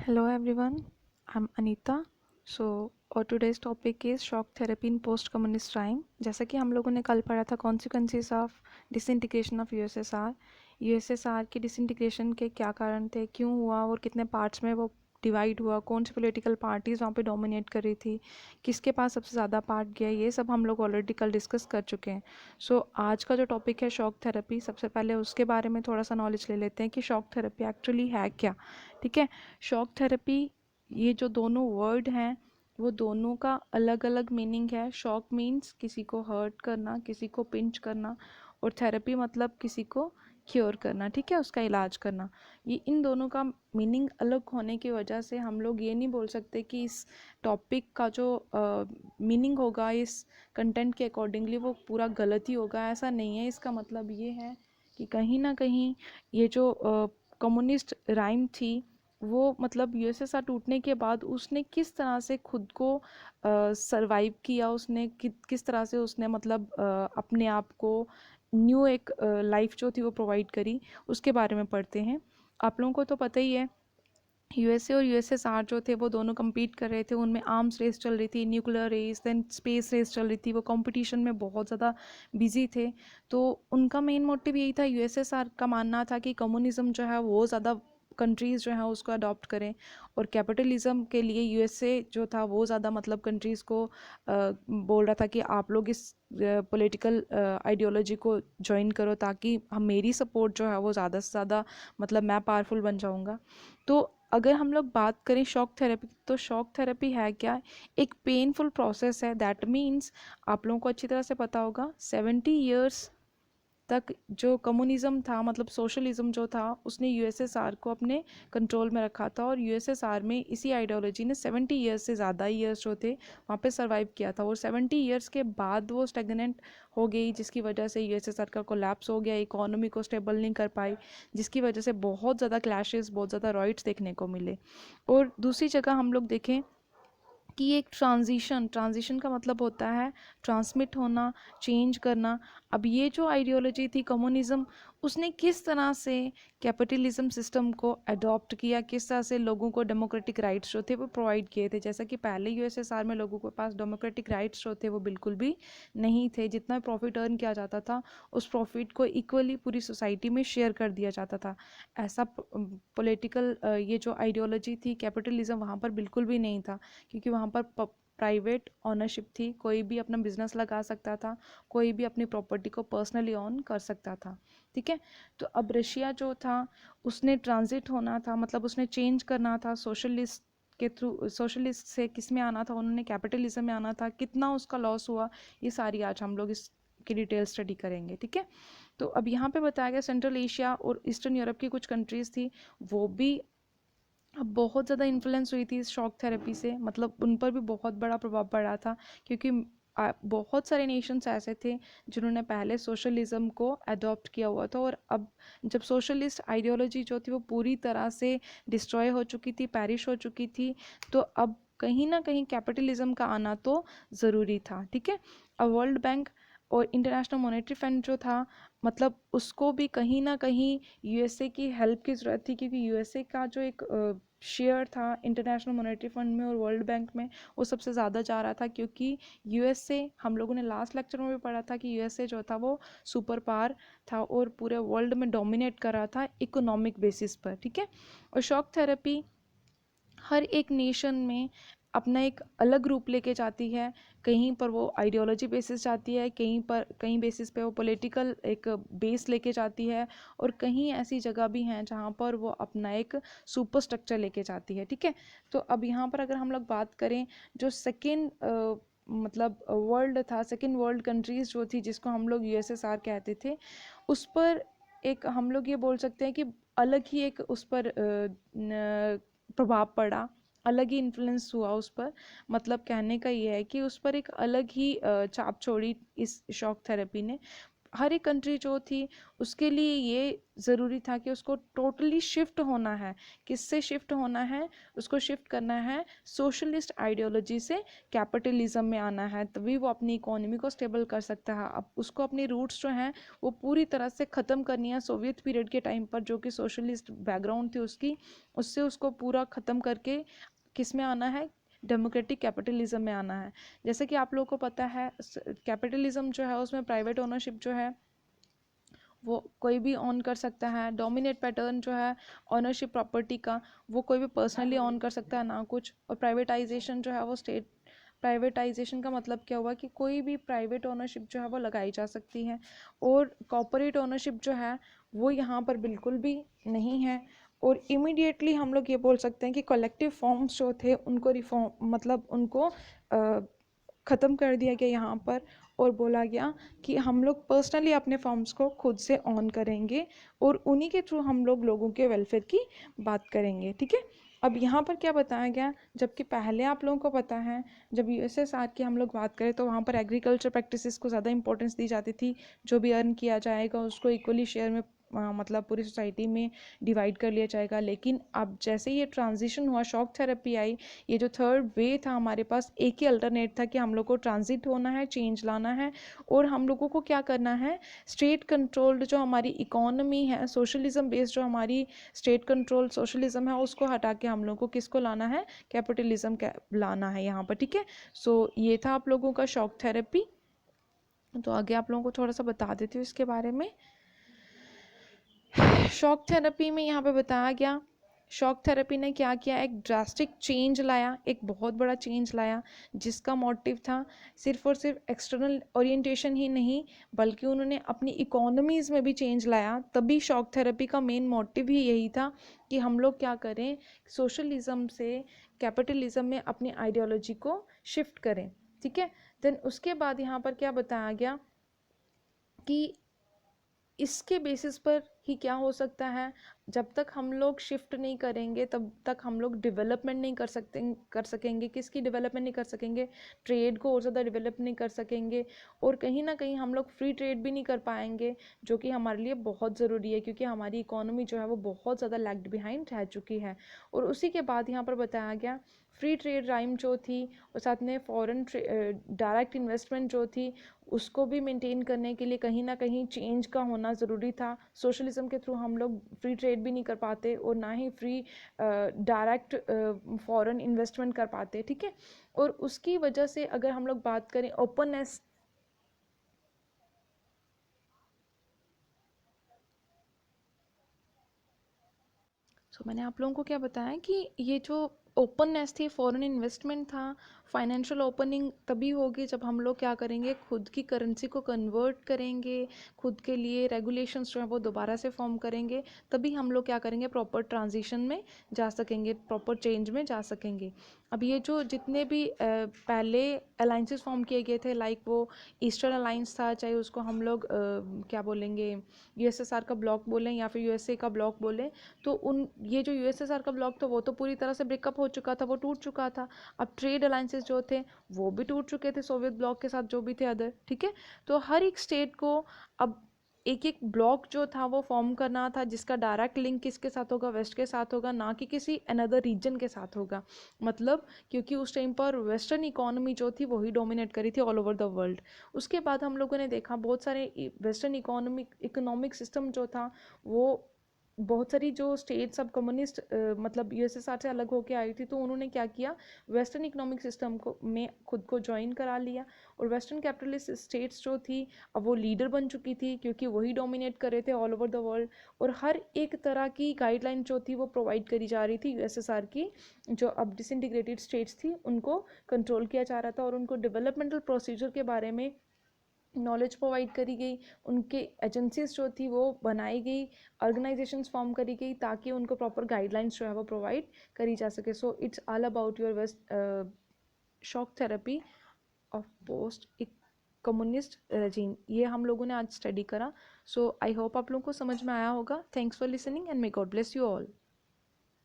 Hello everyone, I'm Anita. Our today's topic is shock therapy in post-communist time. जैसा कि हम लोगों ने कल पढ़ा था consequences of disintegration of USSR. USSR के डिसइंटीग्रेशन के क्या कारण थे, क्यों हुआ और कितने पार्ट्स में वो डिवाइड हुआ, कौन सी पॉलिटिकल पार्टीज़ वहाँ पे डोमिनेट कर रही थी, किसके पास सबसे ज़्यादा पार्ट गया, ये सब हम लोग ऑलरेडी कल डिस्कस कर चुके हैं. आज का जो टॉपिक है शॉक थेरेपी, सबसे पहले उसके बारे में थोड़ा सा नॉलेज ले लेते हैं कि शॉक थेरेपी एक्चुअली है क्या. ठीक है. शॉक थेरेपी, ये जो दोनों वर्ड हैं वो दोनों का अलग अलग मीनिंग है. शॉक मीन्स किसी को हर्ट करना, किसी को पिंच करना, और थेरेपी मतलब किसी को क्योर करना. ठीक है, उसका इलाज करना. ये इन दोनों का मीनिंग अलग होने की वजह से हम लोग ये नहीं बोल सकते कि इस टॉपिक का जो मीनिंग होगा इस कंटेंट के अकॉर्डिंगली वो पूरा गलत ही होगा. ऐसा नहीं है. इसका मतलब ये है कि कहीं ना कहीं ये जो कम्युनिस्ट राइम थी वो मतलब यूएसएसआर टूटने के बाद उसने किस तरह से खुद को सरवाइव किया, उसने किस तरह से उसने मतलब अपने आप को न्यू एक लाइफ जो थी वो प्रोवाइड करी, उसके बारे में पढ़ते हैं. आप लोगों को तो पता ही है यूएसए और यूएसएसआर जो थे वो दोनों compete कर रहे थे. उनमें आर्म्स रेस चल रही थी, nuclear race, then space race चल रही थी. वो कंपटीशन में बहुत ज़्यादा बिजी थे. तो उनका मेन मोटिव यही था. यूएसएसआर का मानना था कि कम्युनिज्म जो है वो ज़्यादा कंट्रीज़ जो है उसको अडॉप्ट करें, और कैपिटलिज्म के लिए यूएसए जो था वो ज़्यादा मतलब कंट्रीज़ को बोल रहा था कि आप लोग इस पॉलिटिकल आइडियोलॉजी को ज्वाइन करो ताकि हम मेरी सपोर्ट जो है वो ज़्यादा से ज़्यादा मतलब मैं पावरफुल बन जाऊँगा. तो अगर हम लोग बात करें शॉक थेरेपी, तो शॉक थेरेपी है क्या? एक पेनफुल प्रोसेस है. दैट मीन्स आप लोगों को अच्छी तरह से पता होगा 70 ईयर्स तक जो कम्युनिज्म था मतलब सोशलिज्म जो था उसने यूएसएसआर को अपने कंट्रोल में रखा था, और यूएसएसआर में इसी आइडियोलॉजी ने 70 ईयर्स से ज़्यादा ईयर्स जो थे वहाँ पे सरवाइव किया था. और 70 ईयर्स के बाद वो स्टेगनेंट हो गई, जिसकी वजह से यूएसएसआर का कोलैप्स हो गया, इकोनॉमी को स्टेबल नहीं कर पाई, जिसकी वजह से बहुत ज़्यादा क्लैशेस, बहुत ज़्यादा रॉइट्स देखने को मिले. और दूसरी जगह हम लोग देखें कि एक ट्रांजिशन का मतलब होता है ट्रांसमिट होना, चेंज करना. अब ये जो आइडियोलॉजी थी कम्युनिज्म, उसने किस तरह से कैपिटलिज्म सिस्टम को अडॉप्ट किया, किस तरह से लोगों को डेमोक्रेटिक राइट्स जो थे वो प्रोवाइड किए थे. जैसा कि पहले यूएसएसआर में लोगों के पास डेमोक्रेटिक राइट्स जो थे वो बिल्कुल भी नहीं थे. जितना प्रॉफिट अर्न किया जाता था उस प्रॉफिट को इक्वली पूरी सोसाइटी में शेयर कर दिया जाता था. ऐसा पॉलिटिकल ये जो आइडियोलॉजी थी कैपिटलिज्म वहाँ पर बिल्कुल भी नहीं था, क्योंकि वहाँ पर प्राइवेट ऑनरशिप थी. कोई भी अपना बिजनेस लगा सकता था, कोई भी अपनी प्रॉपर्टी को पर्सनली ऑन कर सकता था. ठीक है. तो अब रशिया जो था उसने ट्रांजिट होना था, मतलब उसने चेंज करना था सोशलिस्ट के थ्रू. सोशलिस्ट से किस में आना था, उन्होंने कैपिटलिज्म में आना था. कितना उसका लॉस हुआ ये सारी आज हम लोग इस की डिटेल स्टडी करेंगे. ठीक है. तो अब यहाँ पे बताया गया सेंट्रल एशिया और ईस्टर्न यूरोप की कुछ कंट्रीज़ थी, वो भी अब बहुत ज़्यादा इन्फ्लुएंस हुई थी इस शॉक थेरेपी से. मतलब उन पर भी बहुत बड़ा प्रभाव पड़ा था, क्योंकि बहुत सारे नेशंस ऐसे थे जिन्होंने पहले सोशलिज्म को अडॉप्ट किया हुआ था, और अब जब सोशलिस्ट आइडियोलॉजी जो थी वो पूरी तरह से डिस्ट्रॉय हो चुकी थी, पैरिश हो चुकी थी, तो अब कहीं ना कहीं कैपिटलिज्म का आना तो ज़रूरी था. ठीक है. अब वर्ल्ड बैंक और इंटरनेशनल मॉनेटरी फंड जो था, मतलब उसको भी कहीं ना कहीं यूएसए की हेल्प की ज़रूरत थी, क्योंकि यूएसए का जो एक शेयर था इंटरनेशनल मॉनेटरी फंड में और वर्ल्ड बैंक में वो सबसे ज़्यादा जा रहा था. क्योंकि यूएसए, हम लोगों ने लास्ट लेक्चर में भी पढ़ा था कि यूएसए जो था वो सुपर पावर था और पूरे वर्ल्ड में डोमिनेट कर रहा था इकोनॉमिक बेसिस पर. ठीक है. और शॉक थेरेपी हर एक नेशन में अपना एक अलग रूप लेके जाती है. कहीं पर वो आइडियोलॉजी बेसिस जाती है, कहीं बेसिस पे वो पॉलिटिकल एक बेस लेके जाती है, और कहीं ऐसी जगह भी हैं जहाँ पर वो अपना एक सुपर स्ट्रक्चर लेके जाती है. ठीक है. तो अब यहाँ पर अगर हम लोग बात करें जो सेकेंड मतलब वर्ल्ड था, सेकेंड वर्ल्ड कंट्रीज़ जो थी जिसको हम लोग यूएसएसआर कहते थे, उस पर एक हम लोग ये बोल सकते हैं कि अलग ही एक उस पर प्रभाव पड़ा, अलग ही इन्फ्लुएंस हुआ उस पर. मतलब कहने का ये है कि उस पर एक अलग ही छाप छोड़ी इस शॉक थेरेपी ने. हर एक कंट्री जो थी उसके लिए ये ज़रूरी था कि उसको टोटली शिफ्ट होना है। किससे शिफ्ट होना है? उसको शिफ्ट करना है सोशलिस्ट आइडियोलॉजी से कैपिटलिज्म में आना है, तभी वो अपनी इकोनॉमी को स्टेबल कर सकता है। अब उसको अपनी रूट्स जो हैं वो पूरी तरह से ख़त्म करनी है सोवियत पीरियड के टाइम पर, जो कि सोशलिस्ट बैकग्राउंड थी उसकी, उससे उसको पूरा ख़त्म करके किस में आना है? डेमोक्रेटिक कैपिटलिज्म में आना है। जैसे कि आप लोगों को पता है कैपिटलिज्म जो है उसमें प्राइवेट ओनरशिप जो है वो कोई भी ऑन कर सकता है। डोमिनेट पैटर्न जो है ऑनरशिप प्रॉपर्टी का, वो कोई भी पर्सनली ऑन कर सकता है ना कुछ। और प्राइवेटाइजेशन जो है वो स्टेट, प्राइवेटाइजेशन का मतलब क्या हुआ कि कोई भी प्राइवेट ओनरशिप जो है वो लगाई जा सकती है। और कॉर्पोरेट ओनरशिप जो है वो यहाँ पर बिल्कुल भी नहीं है। और इमीडिएटली हम लोग ये बोल सकते हैं कि कलेक्टिव फॉर्म्स जो थे उनको रिफॉर्म मतलब उनको ख़त्म कर दिया गया यहाँ पर, और बोला गया कि हम लोग पर्सनली अपने फॉर्म्स को खुद से ऑन करेंगे और उन्हीं के थ्रू हम लोग लोगों के वेलफेयर की बात करेंगे। ठीक है, अब यहाँ पर क्या बताया गया, जबकि पहले आप लोगों को पता है जब यूएसएसआर की हम लोग बात करें तो वहाँ पर एग्रीकल्चर प्रैक्टिसेस को ज़्यादा इंपॉर्टेंस दी जाती थी। जो भी अर्न किया जाएगा उसको इक्वली शेयर में मतलब पूरी सोसाइटी में डिवाइड कर लिया जाएगा। लेकिन अब जैसे ये ट्रांजिशन हुआ, शॉक थेरेपी आई, ये जो थर्ड वे था हमारे पास, एक ही अल्टरनेट था कि हम लोग को ट्रांजिट होना है, चेंज लाना है, और हम लोगों को क्या करना है, स्टेट कंट्रोल्ड जो हमारी इकोनॉमी है, सोशलिज्म बेस्ड जो हमारी स्टेट कंट्रोल सोशलिज्म है, उसको हटा के हम लोग को किसको लाना है? कैपिटलिज्म लाना है यहाँ पर। ठीक है, सो ये था आप लोगों का शॉक थेरेपी। तो आगे आप लोगों को थोड़ा सा बता देती हूँ इसके बारे में। शॉक थेरेपी में यहाँ पे बताया गया, शॉक थेरेपी ने क्या किया, एक ड्रास्टिक चेंज लाया, एक बहुत बड़ा चेंज लाया, जिसका मोटिव था सिर्फ और सिर्फ एक्सटर्नल ओरिएंटेशन ही नहीं, बल्कि उन्होंने अपनी इकोनॉमीज़ में भी चेंज लाया। तभी शॉक थेरेपी का मेन मोटिव ही यही था कि हम लोग क्या करें, सोशलिज्म से कैपिटलिज्म में अपनी आइडियोलॉजी को शिफ्ट करें। ठीक है, देन उसके बाद यहाँ पर क्या बताया गया कि इसके बेसिस पर ही क्या हो सकता है, जब तक हम लोग शिफ्ट नहीं करेंगे तब तक हम लोग डेवलपमेंट नहीं कर सकेंगे। किसकी डेवलपमेंट नहीं कर सकेंगे? ट्रेड को और ज़्यादा डेवलप नहीं कर सकेंगे, और कहीं ना कहीं हम लोग फ्री ट्रेड भी नहीं कर पाएंगे, जो कि हमारे लिए बहुत ज़रूरी है, क्योंकि हमारी इकोनॉमी जो है वो बहुत ज़्यादा लैग्ड बिहाइंड रह चुकी है। और उसी के बाद यहाँ पर बताया गया फ्री ट्रेड राइम जो थी, और साथ में फॉरेन डायरेक्ट इन्वेस्टमेंट जो थी, उसको भी मेंटेन करने के लिए कहीं ना कहीं चेंज का होना ज़रूरी था। सोशलिज्म के थ्रू हम लोग फ्री ट्रेड भी नहीं कर पाते और ना ही फ्री डायरेक्ट फॉरेन इन्वेस्टमेंट कर पाते। ठीक है, और उसकी वजह से अगर हम लोग बात करें ओपननेस, मैंने आप लोगों को क्या बताया कि ये जो ओपननेस थी, फॉरेन इन्वेस्टमेंट था, फाइनेंशियल ओपनिंग तभी होगी जब हम लोग क्या करेंगे, खुद की करेंसी को कन्वर्ट करेंगे, खुद के लिए रेगुलेशंस जो है वो दोबारा से फॉर्म करेंगे, तभी हम लोग क्या करेंगे, प्रॉपर ट्रांजिशन में जा सकेंगे, प्रॉपर चेंज में जा सकेंगे। अब ये जो जितने भी पहले अलाइंसेस फॉर्म किए गए थे, लाइक वो ईस्टर्न अलाइंस था, चाहे उसको हम लोग क्या बोलेंगे, यूएसएसआर का ब्लॉक बोलें या फिर यूएसए का ब्लॉक बोलें, तो उन ये जो यूएसएसआर का ब्लॉक था वो तो पूरी तरह से ब्रेकअप हो चुका था, वो टूट चुका था। अब ट्रेड अलाइंसेस जो थे वो भी टूट चुके थे सोवियत ब्लॉक के साथ, जो भी थे अदर। ठीक है, तो हर एक स्टेट को अब एक एक ब्लॉक जो था वो फॉर्म करना था, जिसका डायरेक्ट लिंक किसके साथ होगा, वेस्ट के साथ होगा, ना कि किसी अनदर रीजन के साथ होगा। मतलब क्योंकि उस टाइम पर वेस्टर्न इकोनॉमी जो थी वही डोमिनेट करी थी ऑल ओवर द वर्ल्ड। उसके बाद हम लोगों ने देखा बहुत सारे वेस्टर्न इकोनॉमिक सिस्टम जो था वो, बहुत सारी जो स्टेट्स अब कम्युनिस्ट मतलब यूएसएसआर से अलग होकर आई थी, तो उन्होंने क्या किया, वेस्टर्न इकोनॉमिक सिस्टम को में खुद को ज्वाइन करा लिया। और वेस्टर्न कैपिटलिस्ट स्टेट्स जो थी अब वो लीडर बन चुकी थी, क्योंकि वही डोमिनेट कर रहे थे ऑल ओवर द वर्ल्ड। और हर एक तरह की गाइडलाइन जो थी वो प्रोवाइड करी जा रही थी यूएसएसआर की, जो अब डिसइंटीग्रेटेड स्टेट्स थी उनको कंट्रोल किया जा रहा था, और उनको डेवलपमेंटल प्रोसीजर के बारे में नॉलेज प्रोवाइड करी गई, उनके एजेंसीज जो थी वो बनाई गई, ऑर्गेनाइजेशंस फॉर्म करी गई, ताकि उनको प्रॉपर गाइडलाइंस जो है वो प्रोवाइड करी जा सके। So it's all about your west shock therapy of post एक कम्युनिस्ट रेजिम, ये हम लोगों ने आज स्टडी करा। सो आई होप आप लोगों को समझ में आया होगा। Thanks for listening and may God bless you all.